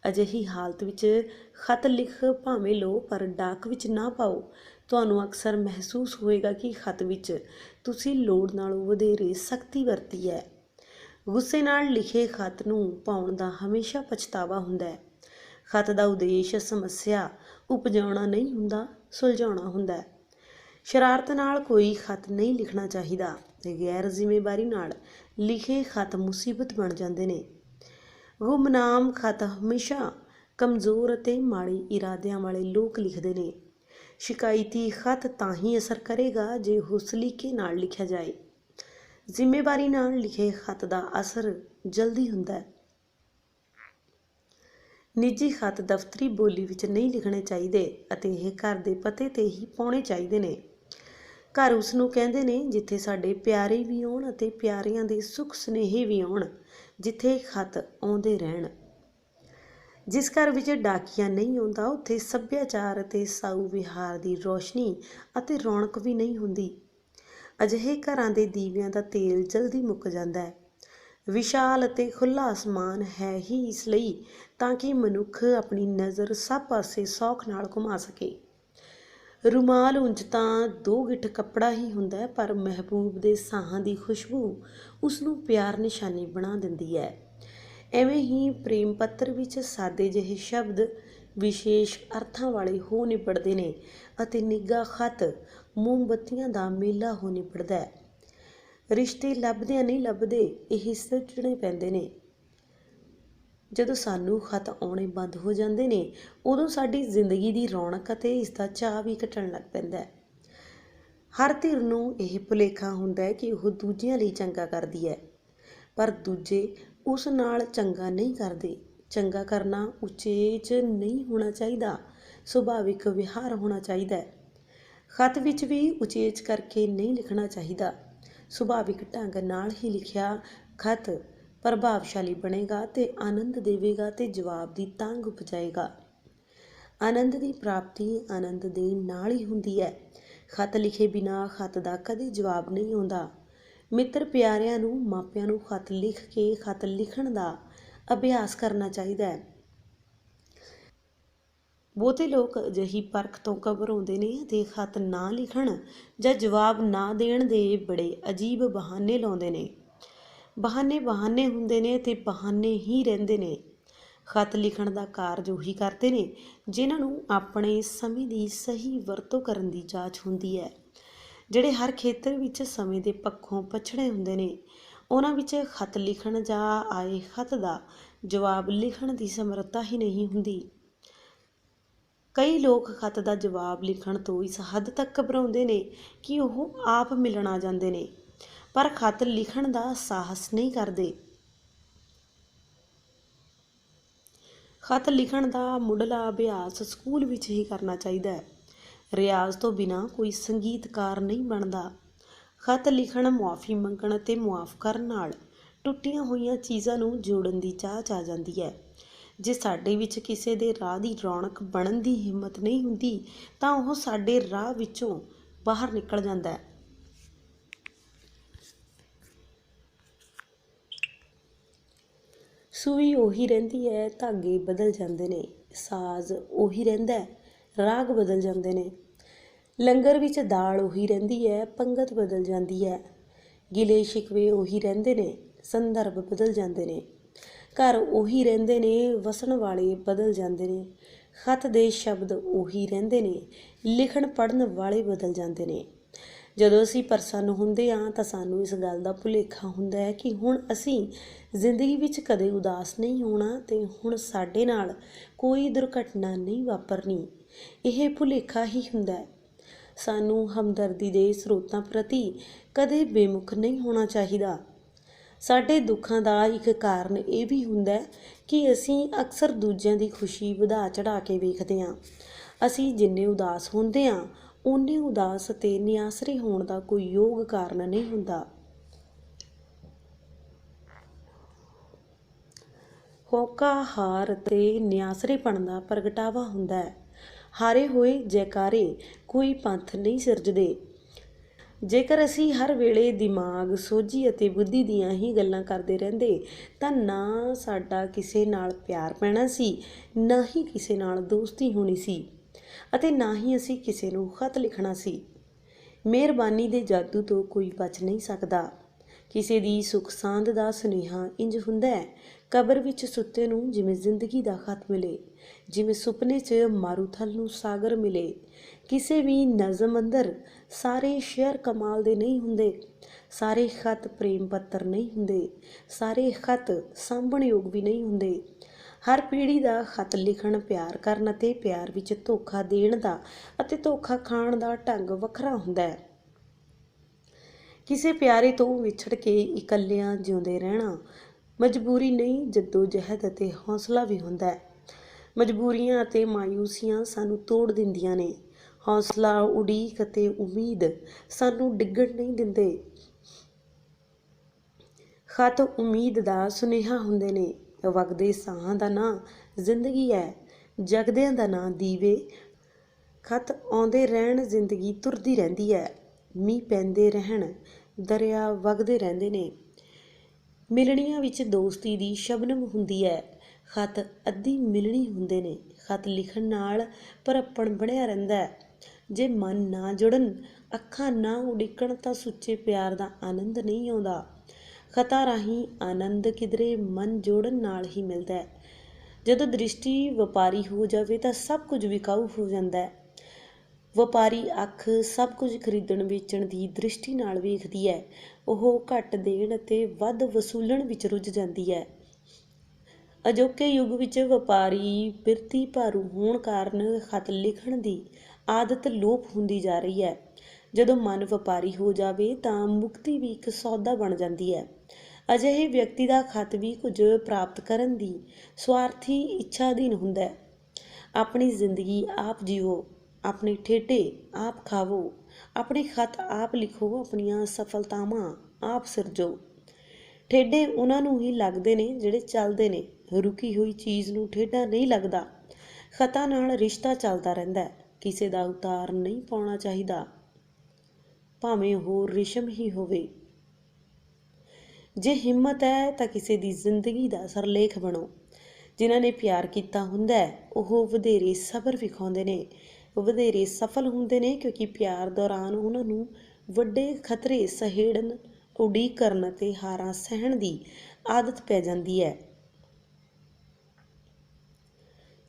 ਅਜਿਹੀ ਹਾਲਤ ਵਿੱਚ ਖਤ ਲਿਖ ਭਾਵੇਂ ਲਓ, ਪਰ ਡਾਕ ਵਿੱਚ ਨਾ ਪਾਓ। ਤੁਹਾਨੂੰ ਅਕਸਰ ਮਹਿਸੂਸ ਹੋਏਗਾ ਕਿ ਖਤ ਵਿੱਚ ਤੁਸੀਂ ਲੋੜ ਨਾਲੋਂ ਵਧੇਰੇ ਸਖਤੀ ਵਰਤੀ ਹੈ। ਗੁੱਸੇ ਨਾਲ ਲਿਖੇ ਖਤ ਨੂੰ ਪਾਉਣ ਦਾ ਹਮੇਸ਼ਾ ਪਛਤਾਵਾ ਹੁੰਦਾ ਹੈ। ਖਤ ਦਾ ਉਦੇਸ਼ ਸਮੱਸਿਆ ਉਪਜਾਉਣਾ ਨਹੀਂ ਹੁੰਦਾ, ਸੁਲਝਾਉਣਾ ਹੁੰਦਾ ਹੈ। ਸ਼ਰਾਰਤ ਨਾਲ ਕੋਈ ਖਤ ਨਹੀਂ ਲਿਖਣਾ ਚਾਹੀਦਾ ਤੇ ਗੈਰ ਜ਼ਿੰਮੇਵਾਰੀ ਨਾਲ ਲਿਖੇ ਖਤ ਮੁਸੀਬਤ ਬਣ ਜਾਂਦੇ ਨੇ। ਗੁੰਮਨਾਮ ਖਤ ਹਮੇਸ਼ਾ ਕਮਜ਼ੋਰ ਅਤੇ ਮਾੜੇ ਇਰਾਦਿਆਂ ਵਾਲੇ ਲੋਕ ਲਿਖਦੇ ਨੇ। ਸ਼ਿਕਾਇਤੀ ਖਤ ਤਾਂ ਹੀ ਅਸਰ ਕਰੇਗਾ ਜੇ ਉਹ ਸਲੀਕੇ ਨਾਲ ਲਿਖਿਆ ਜਾਏ। ਜ਼ਿੰਮੇਵਾਰੀ ਨਾਲ ਲਿਖੇ ਖਤ ਦਾ ਅਸਰ ਜਲਦੀ ਹੁੰਦਾ ਹੈ। ਨਿੱਜੀ ਖਤ ਦਫ਼ਤਰੀ ਬੋਲੀ ਵਿੱਚ ਨਹੀਂ ਲਿਖਣੇ ਚਾਹੀਦੇ ਅਤੇ ਇਹ ਘਰ ਦੇ ਪਤੇ 'ਤੇ ਹੀ ਪਾਉਣੇ ਚਾਹੀਦੇ ਨੇ। ਘਰ ਉਸ ਨੂੰ ਕਹਿੰਦੇ ਨੇ ਜਿੱਥੇ ਸਾਡੇ ਪਿਆਰੇ ਵੀ ਆਉਣ ਅਤੇ ਪਿਆਰਿਆਂ ਦੇ ਸੁੱਖ ਸੁਨੇਹੇ ਵੀ ਆਉਣ, ਜਿੱਥੇ ਖਤ ਆਉਂਦੇ ਰਹਿਣ। ਜਿਸ ਘਰ ਵਿੱਚ ਡਾਕੀਆ ਨਹੀਂ ਆਉਂਦਾ ਉੱਥੇ ਸੱਭਿਆਚਾਰ ਅਤੇ ਸਾਊ ਵਿਹਾਰ ਦੀ ਰੌਸ਼ਨੀ ਅਤੇ ਰੌਣਕ ਵੀ ਨਹੀਂ ਹੁੰਦੀ। ਅਜਿਹੇ ਘਰਾਂ ਦੇ ਦੀਵਿਆਂ ਦਾ ਤੇਲ ਜਲਦੀ ਮੁੱਕ ਜਾਂਦਾ ਹੈ। ਵਿਸ਼ਾਲ ਅਤੇ ਖੁੱਲ੍ਹਾ ਅਸਮਾਨ ਹੈ ਹੀ ਇਸ ਲਈ ਤਾਂ ਕਿ ਮਨੁੱਖ ਆਪਣੀ ਨਜ਼ਰ ਸਭ ਪਾਸੇ ਸੌਖ ਨਾਲ ਘੁਮਾ ਸਕੇ। ਰੁਮਾਲ ਉਂਝ ਤਾਂ 2 ਗਿੱਠ ਕੱਪੜਾ ਹੀ ਹੁੰਦਾ ਹੈ, ਪਰ ਮਹਿਬੂਬ ਦੇ ਸਾਹਾਂ ਦੀ ਖੁਸ਼ਬੂ ਉਸ ਨੂੰ ਪਿਆਰ ਨਿਸ਼ਾਨੀ ਬਣਾ ਦਿੰਦੀ ਹੈ। ਐਵੇਂ ਹੀ ਪ੍ਰੇਮ ਪੱਤਰ ਵਿੱਚ ਸਾਦੇ ਜਿਹੇ ਸ਼ਬਦ ਵਿਸ਼ੇਸ਼ ਅਰਥਾਂ ਵਾਲੇ ਹੋ ਨਿਬੜਦੇ ਨੇ ਅਤੇ ਨਿੱਘਾ ਖਤ ਮੋਮਬੱਤੀਆਂ ਦਾ ਮੇਲਾ ਹੋ ਨਿਬੜਦਾ ਹੈ। ਰਿਸ਼ਤੇ ਲੱਭਦਿਆਂ ਨਹੀਂ ਲੱਭਦੇ, ਇਹ ਸਿਰਜਣੇ ਪੈਂਦੇ ਨੇ। ਜਦੋਂ ਸਾਨੂੰ ਖਤ ਆਉਣੇ ਬੰਦ ਹੋ ਜਾਂਦੇ ਨੇ, ਉਦੋਂ ਸਾਡੀ ਜ਼ਿੰਦਗੀ ਦੀ ਰੌਣਕ ਅਤੇ ਇਸ ਦਾ ਚਾਅ ਵੀ ਘਟਣ ਲੱਗ ਪੈਂਦਾ ਹੈ। ਹਰ ਧਿਰ ਨੂੰ ਇਹ ਭੁਲੇਖਾ ਹੁੰਦਾ ਹੈ ਕਿ ਉਹ ਦੂਜਿਆਂ ਲਈ ਚੰਗਾ ਕਰਦੀ ਹੈ, ਪਰ ਦੂਜੇ ਉਸ ਨਾਲ ਚੰਗਾ ਨਹੀਂ ਕਰਦੇ। ਚੰਗਾ ਕਰਨਾ ਉਚੇਚ ਨਹੀਂ ਹੋਣਾ ਚਾਹੀਦਾ, ਸੁਭਾਵਿਕ ਵਿਹਾਰ ਹੋਣਾ ਚਾਹੀਦਾ ਹੈ। ਖਤ ਵਿੱਚ ਵੀ ਉਚੇਚ ਕਰਕੇ ਨਹੀਂ ਲਿਖਣਾ ਚਾਹੀਦਾ। ਸੁਭਾਵਿਕ ਢੰਗ ਨਾਲ ਹੀ ਲਿਖਿਆ ਖਤ ਪ੍ਰਭਾਵਸ਼ਾਲੀ ਬਣੇਗਾ ਤੇ ਆਨੰਦ ਦੇਵੇਗਾ ਤੇ ਜਵਾਬ ਦੀ ਤਾਂਘ ਉਪਜਾਏਗਾ। ਆਨੰਦ ਦੀ ਪ੍ਰਾਪਤੀ ਆਨੰਦ ਦੇਣ ਨਾਲ ਹੀ ਹੁੰਦੀ ਹੈ। ਖਤ ਲਿਖੇ ਬਿਨਾਂ ਖਤ ਦਾ ਕਦੇ ਜਵਾਬ ਨਹੀਂ ਆਉਂਦਾ। ਮਿੱਤਰ ਪਿਆਰਿਆਂ ਨੂੰ, ਮਾਪਿਆਂ ਨੂੰ ਖਤ ਲਿਖ ਕੇ ਖਤ ਲਿਖਣ ਦਾ ਅਭਿਆਸ ਕਰਨਾ ਚਾਹੀਦਾ ਹੈ। ਬਹੁਤੇ ਲੋਕ ਅਜਿਹੀ ਪਰਖ ਤੋਂ ਘਬਰਾਉਂਦੇ ਨੇ ਅਤੇ ਖਤ ਨਾ ਲਿਖਣ ਜਾਂ ਜਵਾਬ ਨਾ ਦੇਣ ਦੇ ਬੜੇ ਅਜੀਬ ਬਹਾਨੇ ਲਾਉਂਦੇ ਨੇ। ਬਹਾਨੇ ਹੁੰਦੇ ਨੇ ਅਤੇ ਬਹਾਨੇ ਹੀ ਰਹਿੰਦੇ ਨੇ। ਖਤ ਲਿਖਣ ਦਾ ਕਾਰਜ ਉਹੀ ਕਰਦੇ ਨੇ ਜਿਨ੍ਹਾਂ ਨੂੰ ਆਪਣੇ ਸਮੇਂ ਦੀ ਸਹੀ ਵਰਤੋਂ ਕਰਨ ਦੀ ਜਾਚ ਹੁੰਦੀ ਹੈ। ਜਿਹੜੇ ਹਰ ਖੇਤਰ ਵਿੱਚ ਸਮੇਂ ਦੇ ਪੱਖੋਂ ਪਛੜੇ ਹੁੰਦੇ ਨੇ, ਉਹਨਾਂ ਵਿੱਚ ਖਤ ਲਿਖਣ ਜਾਂ ਆਏ ਖਤ ਦਾ ਜਵਾਬ ਲਿਖਣ ਦੀ ਸਮਰੱਥਾ ਹੀ ਨਹੀਂ ਹੁੰਦੀ। ਕਈ ਲੋਕ ਖਤ ਦਾ ਜਵਾਬ ਲਿਖਣ ਤੋਂ ਇਸ ਹੱਦ ਤੱਕ ਘਬਰਾਉਂਦੇ ਨੇ ਕਿ ਉਹ ਆਪ ਮਿਲਣ ਆ ਜਾਂਦੇ ਨੇ, ਪਰ ਖਤ ਲਿਖਣ ਦਾ ਸਾਹਸ ਨਹੀਂ ਕਰਦੇ। ਖਤ ਲਿਖਣ ਦਾ ਮੁੱਢਲਾ ਅਭਿਆਸ ਸਕੂਲ ਵਿੱਚ ਹੀ ਕਰਨਾ ਚਾਹੀਦਾ ਹੈ। ਰਿਆਜ਼ ਤੋਂ ਬਿਨਾਂ ਕੋਈ ਸੰਗੀਤਕਾਰ ਨਹੀਂ ਬਣਦਾ। ਖਤ ਲਿਖਣ, ਮੁਆਫ਼ੀ ਮੰਗਣ ਅਤੇ ਮੁਆਫ਼ ਕਰਨ ਨਾਲ ਟੁੱਟੀਆਂ ਹੋਈਆਂ ਚੀਜ਼ਾਂ ਨੂੰ ਜੋੜਨ ਦੀ ਜਾਚ ਆ ਜਾਂਦੀ ਹੈ। ਜੇ ਸਾਡੇ ਵਿੱਚ ਕਿਸੇ ਦੇ ਰਾਹ ਦੀ ਰੌਣਕ ਬਣਨ ਦੀ ਹਿੰਮਤ ਨਹੀਂ ਹੁੰਦੀ ਤਾਂ ਉਹ ਸਾਡੇ ਰਾਹ ਵਿੱਚੋਂ ਬਾਹਰ ਨਿਕਲ ਜਾਂਦਾ ਹੈ। ਸੂਈ ਉਹੀ ਰਹਿੰਦੀ ਹੈ, ਧਾਗੇ ਬਦਲ ਜਾਂਦੇ ਨੇ। ਸਾਜ਼ ਉਹੀ ਰਹਿੰਦਾ, ਰਾਗ ਬਦਲ ਜਾਂਦੇ ਨੇ। ਲੰਗਰ ਵਿੱਚ ਦਾਲ ਉਹੀ ਰਹਿੰਦੀ ਹੈ, ਪੰਗਤ ਬਦਲ ਜਾਂਦੀ ਹੈ। ਗਿਲੇ ਸ਼ਿਕਵੇ ਉਹੀ ਰਹਿੰਦੇ ਨੇ, ਸੰਦਰਭ ਬਦਲ ਜਾਂਦੇ ਨੇ। ਘਰ ਉਹੀ ਰਹਿੰਦੇ ਨੇ, ਵਸਣ ਵਾਲੇ ਬਦਲ ਜਾਂਦੇ ਨੇ। ਖਤ ਦੇ ਸ਼ਬਦ ਉਹੀ ਰਹਿੰਦੇ ਨੇ, ਲਿਖਣ ਪੜ੍ਹਨ ਵਾਲੇ ਬਦਲ ਜਾਂਦੇ ਨੇ। ਜਦੋਂ ਅਸੀਂ ਪ੍ਰਸੰਨ ਹੁੰਦੇ ਹਾਂ ਤਾਂ ਸਾਨੂੰ ਇਸ ਗੱਲ ਦਾ ਭੁਲੇਖਾ ਹੁੰਦਾ ਹੈ ਕਿ ਹੁਣ ਅਸੀਂ ਜ਼ਿੰਦਗੀ ਵਿੱਚ ਕਦੇ ਉਦਾਸ ਨਹੀਂ ਹੋਣਾ ਤੇ ਹੁਣ ਸਾਡੇ ਨਾਲ ਕੋਈ ਦੁਰਘਟਨਾ ਨਹੀਂ ਵਾਪਰਨੀ। ਇਹ ਭੁਲੇਖਾ ਹੀ ਹੁੰਦਾ ਹੈ। ਸਾਨੂੰ ਹਮਦਰਦੀ ਦੇ ਸਰੋਤਾਂ ਪ੍ਰਤੀ ਕਦੇ ਬੇਮੁਖ ਨਹੀਂ ਹੋਣਾ ਚਾਹੀਦਾ। ਸਾਡੇ ਦੁੱਖਾਂ ਦਾ ਇੱਕ ਕਾਰਨ ਇਹ ਵੀ ਹੁੰਦਾ ਕਿ ਅਸੀਂ ਅਕਸਰ ਦੂਜਿਆਂ ਦੀ ਖੁਸ਼ੀ ਵਧਾ ਚੜ੍ਹਾ ਕੇ ਵੇਖਦੇ ਹਾਂ। ਅਸੀਂ ਜਿੰਨੇ ਉਦਾਸ ਹੁੰਦੇ ਹਾਂ, ਓਨੇ ਉਦਾਸ ਅਤੇ ਨਿਆਸਰੇ ਹੋਣ ਦਾ ਕੋਈ ਯੋਗ ਕਾਰਨ ਨਹੀਂ ਹੁੰਦਾ। ਹੋਕਾ, ਹਾਰ ਅਤੇ ਨਿਆਸਰੇਪਣ ਦਾ ਪ੍ਰਗਟਾਵਾ ਹੁੰਦਾ ਹੈ। ਹਾਰੇ ਹੋਏ ਜੈਕਾਰੇ ਕੋਈ ਪੰਥ ਨਹੀਂ ਸਿਰਜਦੇ। ਜੇਕਰ ਅਸੀਂ ਹਰ ਵੇਲੇ ਦਿਮਾਗ, ਸੋਝੀ ਅਤੇ ਬੁੱਧੀ ਦੀਆਂ ਹੀ ਗੱਲਾਂ ਕਰਦੇ ਰਹਿੰਦੇ ਤਾਂ ਨਾ ਸਾਡਾ ਕਿਸੇ ਨਾਲ ਪਿਆਰ ਪੈਣਾ ਸੀ, ਨਾ ਹੀ ਕਿਸੇ ਨਾਲ ਦੋਸਤੀ ਹੋਣੀ ਸੀ ਅਤੇ ਨਾ ਹੀ ਅਸੀਂ ਕਿਸੇ ਨੂੰ ਖਤ ਲਿਖਣਾ ਸੀ। ਮਿਹਰਬਾਨੀ ਦੇ ਜਾਦੂ ਤੋਂ ਕੋਈ ਬਚ ਨਹੀਂ ਸਕਦਾ। ਕਿਸੇ ਦੀ ਸੁੱਖ ਸਾਂਦ ਦਾ ਸੁਨੇਹਾ ਇੰਝ ਹੁੰਦਾ ਹੈ, ਕਬਰ ਵਿੱਚ ਸੁੱਤੇ ਨੂੰ ਜਿਵੇਂ ਜ਼ਿੰਦਗੀ ਦਾ ਖਤ ਮਿਲੇ, ਜਿਵੇਂ ਸੁਪਨੇ 'ਚ ਮਾਰੂਥਲ ਨੂੰ ਸਾਗਰ ਮਿਲੇ। ਕਿਸੇ ਵੀ ਨਜ਼ਮ ਅੰਦਰ ਸਾਰੇ ਸ਼ੇਅਰ ਕਮਾਲ ਦੇ ਨਹੀਂ ਹੁੰਦੇ, ਸਾਰੇ ਖਤ ਪ੍ਰੇਮ ਪੱਤਰ ਨਹੀਂ ਹੁੰਦੇ, ਸਾਰੇ ਖਤ ਸਾਂਭਣਯੋਗ ਵੀ ਨਹੀਂ ਹੁੰਦੇ। ਹਰ ਪੀੜ੍ਹੀ ਦਾ ਖਤ ਲਿਖਣ, ਪਿਆਰ ਕਰਨ ਅਤੇ ਪਿਆਰ ਵਿੱਚ ਧੋਖਾ ਦੇਣ ਦਾ ਅਤੇ ਧੋਖਾ ਖਾਣ ਦਾ ਢੰਗ ਵੱਖਰਾ ਹੁੰਦਾ ਹੈ। ਕਿਸੇ ਪਿਆਰੇ ਤੋਂ ਵਿਛੜ ਕੇ ਇਕੱਲਿਆਂ ਜਿਉਂਦੇ ਰਹਿਣਾ ਮਜਬੂਰੀ ਨਹੀਂ, ਜੱਦੋ-ਜਹਿਦ ਅਤੇ ਹੌਸਲਾ ਵੀ ਹੁੰਦਾ ਹੈ। ਮਜਬੂਰੀਆਂ ਅਤੇ ਮਾਯੂਸੀਆਂ ਸਾਨੂੰ ਤੋੜ ਦਿੰਦੀਆਂ ਨੇ। ਹੌਸਲਾ, ਉਡੀਕ ਅਤੇ ਉਮੀਦ ਸਾਨੂੰ ਡਿੱਗਣ ਨਹੀਂ ਦਿੰਦੇ। ਖਤ ਉਮੀਦ ਦਾ ਸੁਨੇਹਾ ਹੁੰਦੇ ਨੇ। ਵਗਦੇ ਸਾਹਾਂ ਦਾ ਨਾਂ ਜ਼ਿੰਦਗੀ ਹੈ, ਜਗਦਿਆਂ ਦਾ ਨਾਂ ਦੀਵੇ। ਖਤ ਆਉਂਦੇ ਰਹਿਣ, ਜ਼ਿੰਦਗੀ ਤੁਰਦੀ ਰਹਿੰਦੀ ਹੈ। ਮੀਂਹ ਪੈਂਦੇ ਰਹਿਣ, ਦਰਿਆ ਵਗਦੇ ਰਹਿੰਦੇ ਨੇ। ਮਿਲਣੀਆਂ ਵਿੱਚ ਦੋਸਤੀ ਦੀ ਸ਼ਬਨਮ ਹੁੰਦੀ ਹੈ। ਖਤ ਅੱਧੀ ਮਿਲਣੀ ਹੁੰਦੇ ਨੇ। ਖਤ ਲਿਖਣ ਨਾਲ ਭਰਪਣ ਬਣਿਆ ਰਹਿੰਦਾ ਹੈ। ਜੇ ਮਨ ਨਾ ਜੁੜਨ, ਅੱਖਾਂ ਨਾ ਉਡੀਕਣ ਤਾਂ ਸੁੱਚੇ ਪਿਆਰ ਦਾ ਆਨੰਦ ਨਹੀਂ ਆਉਂਦਾ। ਖਤਾਂ ਰਾਹੀਂ ਆਨੰਦ ਕਿਧਰੇ ਮਨ ਜੋੜਨ ਨਾਲ ਹੀ ਮਿਲਦਾ ਹੈ। ਜਦੋਂ ਦ੍ਰਿਸ਼ਟੀ ਵਪਾਰੀ ਹੋ ਜਾਵੇ ਤਾਂ ਸਭ ਕੁਝ ਵਿਕਾਊ ਹੋ ਜਾਂਦਾ ਹੈ। ਵਪਾਰੀ ਅੱਖ ਸਭ ਕੁਝ ਖਰੀਦਣ ਵੇਚਣ ਦੀ ਦ੍ਰਿਸ਼ਟੀ ਨਾਲ ਵੇਖਦੀ ਹੈ। ਉਹ ਘੱਟ ਦੇਣ ਅਤੇ ਵੱਧ ਵਸੂਲਣ ਵਿੱਚ ਰੁੱਝ ਜਾਂਦੀ ਹੈ। ਅਜੋਕੇ ਯੁੱਗ ਵਿੱਚ ਵਪਾਰੀ ਬਿਰਤੀ ਭਾਰੂ ਹੋਣ ਕਾਰਨ ਖਤ ਲਿਖਣ ਦੀ ਆਦਤ ਲੋਪ ਹੁੰਦੀ ਜਾ ਰਹੀ ਹੈ। ਜਦੋਂ ਮਨ ਵਪਾਰੀ ਹੋ ਜਾਵੇ ਤਾਂ ਮੁਕਤੀ ਵੀ ਇੱਕ ਸੌਦਾ ਬਣ ਜਾਂਦੀ ਹੈ। ਅਜਿਹੇ ਵਿਅਕਤੀ ਦਾ ਖਤ ਵੀ ਕੁਝ ਪ੍ਰਾਪਤ ਕਰਨ ਦੀ ਸਵਾਰਥੀ ਇੱਛਾ ਅਧੀਨ ਹੁੰਦਾ ਹੈ। ਆਪਣੀ ਜ਼ਿੰਦਗੀ ਆਪ ਜੀਵੋ, ਆਪਣੇ ਠੇਡੇ ਆਪ ਖਾਵੋ, ਆਪਣੇ ਖਤ ਆਪ ਲਿਖੋ, ਆਪਣੀਆਂ ਸਫਲਤਾਵਾਂ ਆਪ ਸਿਰਜੋ। ਠੇਡੇ ਉਹਨਾਂ ਨੂੰ ਹੀ ਲੱਗਦੇ ਨੇ ਜਿਹੜੇ ਚੱਲਦੇ ਨੇ। ਰੁਕੀ ਹੋਈ ਚੀਜ਼ ਨੂੰ ਠੇਡਾ ਨਹੀਂ ਲੱਗਦਾ। ਖਤਾਂ ਨਾਲ ਰਿਸ਼ਤਾ ਚੱਲਦਾ ਰਹਿੰਦਾ ਹੈ। ਕਿਸੇ ਦਾ ਉਤਾਰ ਨਹੀਂ ਪਾਉਣਾ ਚਾਹੀਦਾ, ਭਾਵੇਂ ਉਹ ਰੇਸ਼ਮ ਹੀ ਹੋਵੇ। ਜੇ ਹਿੰਮਤ ਹੈ ਤਾਂ ਕਿਸੇ ਦੀ ਜ਼ਿੰਦਗੀ ਦਾ ਸਰਲੇਖ ਬਣੋ। ਜਿਨ੍ਹਾਂ ਨੇ ਪਿਆਰ ਕੀਤਾ ਹੁੰਦਾ ਹੈ ਉਹ ਵਧੇਰੇ ਸਬਰ ਵਿਖਾਉਂਦੇ ਨੇ, ਵਧੇਰੇ ਸਫਲ ਹੁੰਦੇ ਨੇ, ਕਿਉਂਕਿ ਪਿਆਰ ਦੌਰਾਨ ਉਹਨਾਂ ਨੂੰ ਵੱਡੇ ਖਤਰੇ ਸਹੇੜਨ, ਉਡੀਕ ਕਰਨ ਅਤੇ ਹਾਰਾਂ ਸਹਿਣ ਦੀ ਆਦਤ ਪੈ ਜਾਂਦੀ ਹੈ।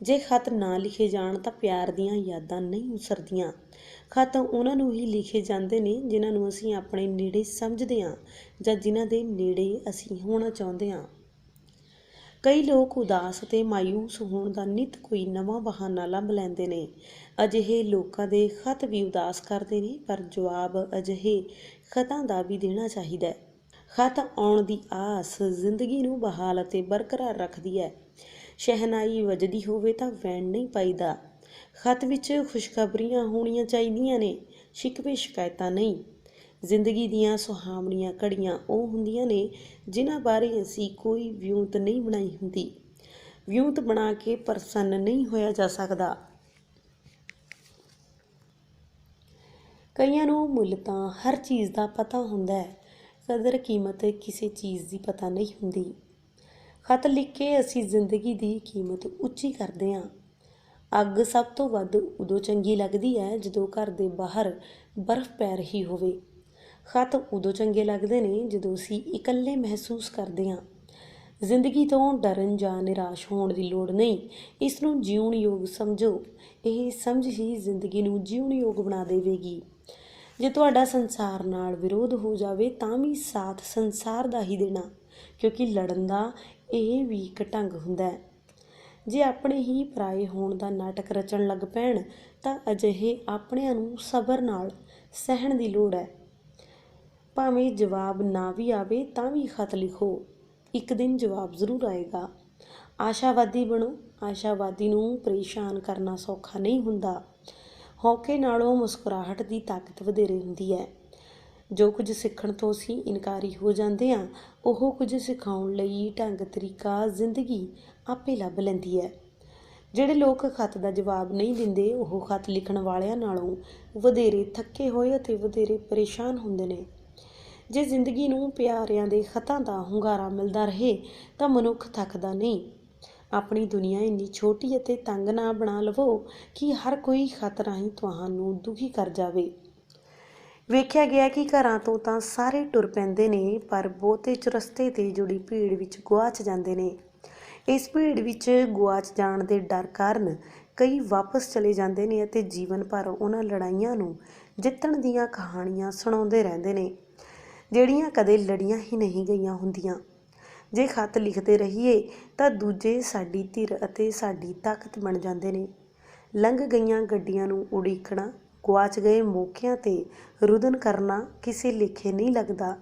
ਜੇ ਖਤ ਨਾ ਲਿਖੇ ਜਾਣ ਤਾਂ ਪਿਆਰ ਦੀਆਂ ਯਾਦਾਂ ਨਹੀਂ ਉਸਰਦੀਆਂ। ਖਤ ਉਹਨਾਂ ਨੂੰ ਹੀ ਲਿਖੇ ਜਾਂਦੇ ਨੇ ਜਿਨ੍ਹਾਂ ਨੂੰ ਅਸੀਂ ਆਪਣੇ ਨੇੜੇ ਸਮਝਦੇ ਹਾਂ ਜਾਂ ਜਿਨ੍ਹਾਂ ਦੇ ਨੇੜੇ ਅਸੀਂ ਹੋਣਾ ਚਾਹੁੰਦੇ ਹਾਂ। ਕਈ ਲੋਕ ਉਦਾਸ ਅਤੇ ਮਾਯੂਸ ਹੋਣ ਦਾ ਨਿੱਤ ਕੋਈ ਨਵਾਂ ਬਹਾਨਾ ਲੱਭ ਲੈਂਦੇ ਨੇ। ਅਜਿਹੇ ਲੋਕਾਂ ਦੇ ਖਤ ਵੀ ਉਦਾਸ ਕਰਦੇ ਨੇ, ਪਰ ਜਵਾਬ ਅਜਿਹੇ ਖਤਾਂ ਦਾ ਵੀ ਦੇਣਾ ਚਾਹੀਦਾ ਹੈ। ਖਤ ਆਉਣ ਦੀ ਆਸ ਜ਼ਿੰਦਗੀ ਨੂੰ ਬਹਾਲ ਅਤੇ ਬਰਕਰਾਰ ਰੱਖਦੀ ਹੈ। ਸ਼ਹਿਨਾਈ ਵੱਜਦੀ ਹੋਵੇ ਤਾਂ ਵੈਣ ਨਹੀਂ ਪਾਈਦਾ। ਖਤ ਵਿੱਚ ਖੁਸ਼ਖਬਰੀਆਂ ਹੋਣੀਆਂ ਚਾਹੀਦੀਆਂ ਨੇ, ਸ਼ਿਕਵੇ ਸ਼ਿਕਾਇਤਾਂ ਨਹੀਂ। ਜ਼ਿੰਦਗੀ ਦੀਆਂ ਸੁਹਾਵਣੀਆਂ ਘੜੀਆਂ ਉਹ ਹੁੰਦੀਆਂ ਨੇ ਜਿਨ੍ਹਾਂ ਬਾਰੇ ਅਸੀਂ ਕੋਈ ਵਿਉਂਤ ਨਹੀਂ ਬਣਾਈ ਹੁੰਦੀ। ਵਿਉਂਤ ਬਣਾ ਕੇ ਪ੍ਰਸੰਨ ਨਹੀਂ ਹੋਇਆ ਜਾ ਸਕਦਾ। ਕਈਆਂ ਨੂੰ ਮੁੱਲ ਤਾਂ ਹਰ ਚੀਜ਼ ਦਾ ਪਤਾ ਹੁੰਦਾ ਹੈ, ਕਦਰ ਕੀਮਤ ਕਿਸੇ ਚੀਜ਼ ਦੀ ਪਤਾ ਨਹੀਂ ਹੁੰਦੀ। ਖਤ ਲਿਖ ਕੇ ਅਸੀਂ ਜ਼ਿੰਦਗੀ ਦੀ ਕੀਮਤ ਉੱਚੀ ਕਰਦੇ ਹਾਂ। ਅੱਗ ਸਭ ਤੋਂ ਵੱਧ ਉਦੋਂ ਚੰਗੀ ਲੱਗਦੀ ਹੈ ਜਦੋਂ ਘਰ ਦੇ ਬਾਹਰ ਬਰਫ਼ ਪੈ ਰਹੀ ਹੋਵੇ। ਖਤ ਉਦੋਂ ਚੰਗੇ ਲੱਗਦੇ ਨੇ ਜਦੋਂ ਅਸੀਂ ਇਕੱਲੇ ਮਹਿਸੂਸ ਕਰਦੇ ਹਾਂ। ਜ਼ਿੰਦਗੀ ਤੋਂ ਡਰਨ ਜਾਂ ਨਿਰਾਸ਼ ਹੋਣ ਦੀ ਲੋੜ ਨਹੀਂ, ਇਸ ਨੂੰ ਜਿਉਣ ਯੋਗ ਸਮਝੋ। ਇਹ ਸਮਝ ਹੀ ਜ਼ਿੰਦਗੀ ਨੂੰ ਜਿਉਣ ਯੋਗ ਬਣਾ ਦੇਵੇਗੀ। ਜੇ ਤੁਹਾਡਾ ਸੰਸਾਰ ਨਾਲ ਵਿਰੋਧ ਹੋ ਜਾਵੇ ਤਾਂ ਵੀ ਸਾਥ ਸੰਸਾਰ ਦਾ ਹੀ ਦੇਣਾ, ਕਿਉਂਕਿ ਲੜਨ ਦਾ ਇਹ ਵੀ ਇੱਕ ਢੰਗ ਹੁੰਦਾ ਹੈ। ਜੇ ਆਪਣੇ ਹੀ ਪਰਾਏ ਹੋਣ ਦਾ ਨਾਟਕ ਰਚਣ ਲੱਗ ਪੈਣ ਤਾਂ ਅਜਿਹੇ ਆਪਣਿਆਂ ਨੂੰ ਸਬਰ ਨਾਲ ਸਹਿਣ ਦੀ ਲੋੜ ਹੈ। ਭਾਵੇਂ ਜਵਾਬ ਨਾ ਵੀ ਆਵੇ ਤਾਂ ਵੀ ਖਤ ਲਿਖੋ, ਇੱਕ ਦਿਨ ਜਵਾਬ ਜ਼ਰੂਰ ਆਏਗਾ। ਆਸ਼ਾਵਾਦੀ ਬਣੋ। ਆਸ਼ਾਵਾਦੀ ਨੂੰ ਪਰੇਸ਼ਾਨ ਕਰਨਾ ਸੌਖਾ ਨਹੀਂ ਹੁੰਦਾ। ਹੌਕੇ ਨਾਲੋਂ ਮੁਸਕਰਾਹਟ ਦੀ ਤਾਕਤ ਵਧੇਰੇ ਹੁੰਦੀ ਹੈ। ਜੋ ਕੁਝ ਸਿੱਖਣ ਤੋਂ ਅਸੀਂ ਇਨਕਾਰੀ ਹੋ ਜਾਂਦੇ ਹਾਂ, ਉਹ ਕੁਝ ਸਿਖਾਉਣ ਲਈ ਢੰਗ ਤਰੀਕਾ ਜ਼ਿੰਦਗੀ ਆਪੇ ਲੱਭ ਲੈਂਦੀ ਹੈ। ਜਿਹੜੇ ਲੋਕ ਖਤ ਦਾ ਜਵਾਬ ਨਹੀਂ ਦਿੰਦੇ ਉਹ ਖਤ ਲਿਖਣ ਵਾਲਿਆਂ ਨਾਲੋਂ ਵਧੇਰੇ ਥੱਕੇ ਹੋਏ ਅਤੇ ਵਧੇਰੇ ਪਰੇਸ਼ਾਨ ਹੁੰਦੇ ਨੇ। ਜੇ ਜ਼ਿੰਦਗੀ ਨੂੰ ਪਿਆਰਿਆਂ ਦੇ ਖਤਾਂ ਦਾ ਹੁੰਗਾਰਾ ਮਿਲਦਾ ਰਹੇ ਤਾਂ ਮਨੁੱਖ ਥੱਕਦਾ ਨਹੀਂ। ਆਪਣੀ ਦੁਨੀਆ ਇੰਨੀ ਛੋਟੀ ਅਤੇ ਤੰਗ ਨਾ ਬਣਾ ਲਵੋ ਕਿ ਹਰ ਕੋਈ ਖਤ ਰਾਹੀਂ ਤੁਹਾਨੂੰ ਦੁਖੀ ਕਰ ਜਾਵੇ। ਵੇਖਿਆ ਗਿਆ ਕਿ ਘਰਾਂ ਤੋਂ ਤਾਂ ਸਾਰੇ ਟੁਰ ਪੈਂਦੇ ਨੇ, ਪਰ ਬਹੁਤੇ ਚੁਰਸਤੇ 'ਤੇ ਜੁੜੀ ਭੀੜ ਵਿੱਚ ਗੁਆਚ ਜਾਂਦੇ ਨੇ। ਇਸ ਭੀੜ ਵਿੱਚ ਗੁਆਚ ਜਾਣ ਦੇ ਡਰ ਕਾਰਨ ਕਈ ਵਾਪਸ ਚਲੇ ਜਾਂਦੇ ਨੇ ਅਤੇ ਜੀਵਨ ਭਰ ਉਹਨਾਂ ਲੜਾਈਆਂ ਨੂੰ ਜਿੱਤਣ ਦੀਆਂ ਕਹਾਣੀਆਂ ਸੁਣਾਉਂਦੇ ਰਹਿੰਦੇ ਨੇ ਜਿਹੜੀਆਂ ਕਦੇ ਲੜੀਆਂ ਹੀ ਨਹੀਂ ਗਈਆਂ ਹੁੰਦੀਆਂ। ਜੇ ਖਤ ਲਿਖਦੇ ਰਹੀਏ ਤਾਂ ਦੂਜੇ ਸਾਡੀ ਧਿਰ ਅਤੇ ਸਾਡੀ ਤਾਕਤ ਬਣ ਜਾਂਦੇ ਨੇ। ਲੰਘ ਗਈਆਂ ਗੱਡੀਆਂ ਨੂੰ ਉਡੀਕਣਾ, ਗੁਆਚ ਗਏ ਮੌਕਿਆਂ 'ਤੇ ਰੁਦਨ ਕਰਨਾ ਕਿਸੇ ਲੇਖੇ ਨਹੀਂ ਲੱਗਦਾ।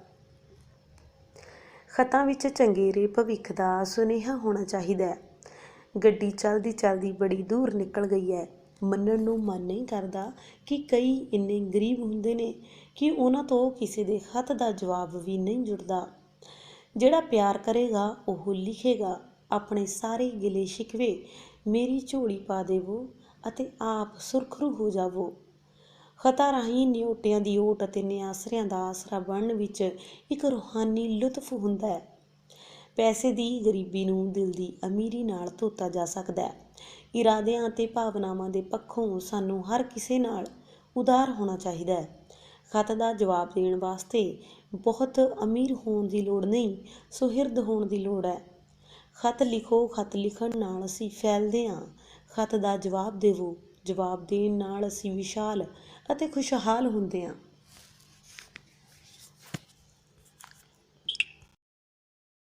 ਖਤਾਂ ਵਿੱਚ ਚੰਗੇਰੇ ਭਵਿੱਖ ਦਾ ਸੁਨੇਹਾ ਹੋਣਾ ਚਾਹੀਦਾ ਹੈ। ਗੱਡੀ ਚੱਲਦੀ ਚੱਲਦੀ ਬੜੀ ਦੂਰ ਨਿਕਲ ਗਈ ਹੈ। ਮੰਨਣ ਨੂੰ ਮਨ ਨਹੀਂ ਕਰਦਾ ਕਿ ਕਈ ਇੰਨੇ ਗਰੀਬ ਹੁੰਦੇ ਨੇ ਕਿ ਉਹਨਾਂ ਤੋਂ ਕਿਸੇ ਦੇ ਖਤ ਦਾ ਜਵਾਬ ਵੀ ਨਹੀਂ ਜੁੜਦਾ। ਜਿਹੜਾ ਪਿਆਰ ਕਰੇਗਾ ਉਹ ਲਿਖੇਗਾ, ਆਪਣੇ ਸਾਰੇ ਗਿਲੇ ਸ਼ਿਕਵੇ ਮੇਰੀ ਝੋਲੀ ਪਾ ਦੇਵੋ ਅਤੇ ਆਪ ਸੁਰਖਰੂ ਹੋ ਜਾਵੋ। ਖਤਾਂ ਰਾਹੀਂ ਨਿਓਟਿਆਂ ਦੀ ਓਟ ਅਤੇ ਨਿਆਸਰਿਆਂ ਦਾ ਆਸਰਾ ਬਣਨ ਵਿੱਚ ਇੱਕ ਰੂਹਾਨੀ ਲੁਤਫ ਹੁੰਦਾ ਹੈ। ਪੈਸੇ ਦੀ ਗਰੀਬੀ ਨੂੰ ਦਿਲ ਦੀ ਅਮੀਰੀ ਨਾਲ ਧੋਤਾ ਜਾ ਸਕਦਾ ਹੈ। ਇਰਾਦਿਆਂ ਅਤੇ ਭਾਵਨਾਵਾਂ ਦੇ ਪੱਖੋਂ ਸਾਨੂੰ ਹਰ ਕਿਸੇ ਨਾਲ ਉਦਾਰ ਹੋਣਾ ਚਾਹੀਦਾ ਹੈ। ਖਤ ਦਾ ਜਵਾਬ ਦੇਣ ਵਾਸਤੇ ਬਹੁਤ ਅਮੀਰ ਹੋਣ ਦੀ ਲੋੜ ਨਹੀਂ, ਸੁਹਿਰਦ ਹੋਣ ਦੀ ਲੋੜ ਹੈ। ਖਤ ਲਿਖੋ, ਖਤ ਲਿਖਣ ਨਾਲ ਅਸੀਂ ਫੈਲਦੇ ਹਾਂ। ਖਤ ਦਾ ਜਵਾਬ ਦੇਵੋ, ਜਵਾਬ ਦੇਣ ਨਾਲ ਅਸੀਂ ਵਿਸ਼ਾਲ ਅਤੇ ਖੁਸ਼ਹਾਲ ਹੁੰਦੇ ਹਾਂ।